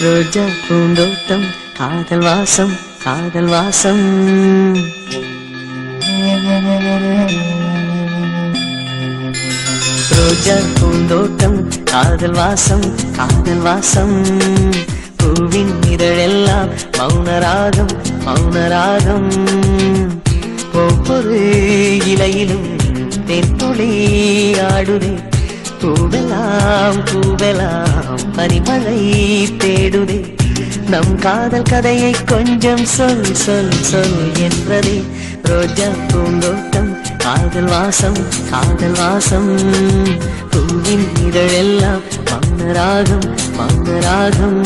ரோஜா பூந்தோட்டம் காதல் வாசம் காதல் வாசம். ரோஜா பூந்தோட்டம் காதல் வாசம் காதல் வாசம். பூவின் இதழெல்லாம் மௌனராகம் மௌனராகம். ஒவ்வொரு இலையிலும் தென்துளி ஆடுதே. பூவெல்லாம் பூவெல்லாம் பனிமழை தேடுதே. நம் காதல் கதையை கொஞ்சம் சொல் சொல் சொல் என்றதே. ரோஜா பூந்தோட்டம் காதல் வாசம் காதல் வாசம். பூவின் இதழெல்லாம் மௌனராகம் மௌனராகம்.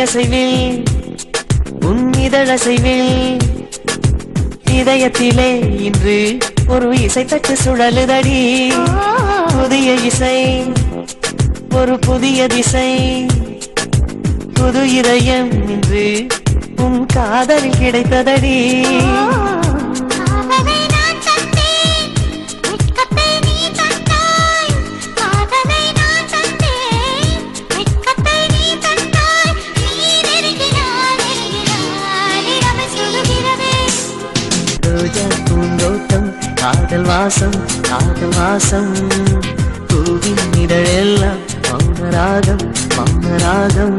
அசைவில் உன் இதழசைவில் இதயத்திலே இன்று ஒரு இசை தட்டு சுழலுதடி. புதிய இசை ஒரு புதிய திசை. புது இதயம் இன்று உன் காதலில் கிடைத்ததடி. பூந்தோட்டம் காதல் வாசம் காதல் வாசம். பூவின் இதழெல்லாம் மௌனராகம் மௌனராகம்.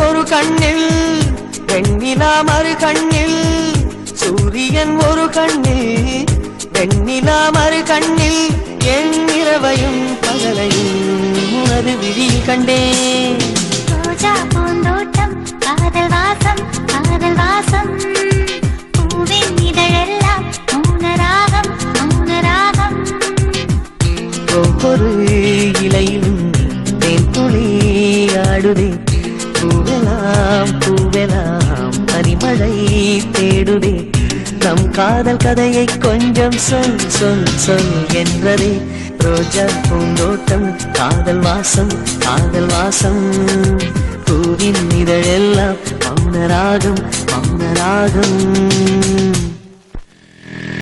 ஒரு கண்ணில் வெண்ணிலா மறு கண்ணில். சூரியன் ஒரு கண்ணில் வெண்ணிலா மறு கண்ணில். என் இரவையும் பகலையும் உனது விழியில் கண்டேன். ரோஜா பூந்தோட்டம் காதல் வாசம் காதல் வாசம். பூவின் இதழெல்லாம் மௌனராகம் மௌனராகம். ஒவ்வொரு இலையிலும் தென்துளி ஆடுதே. பூவெல்லாம் பூவெல்லாம் பனிமழை தேடுதே. நம் காதல் கதையை கொஞ்சம் சொல் சொல் சொல் என்றதே. ரோஜா பூந்தோட்டம் காதல் வாசம் காதல் வாசம். பூவின் இதழெல்லாம் மௌனராகம் மௌனராகம்.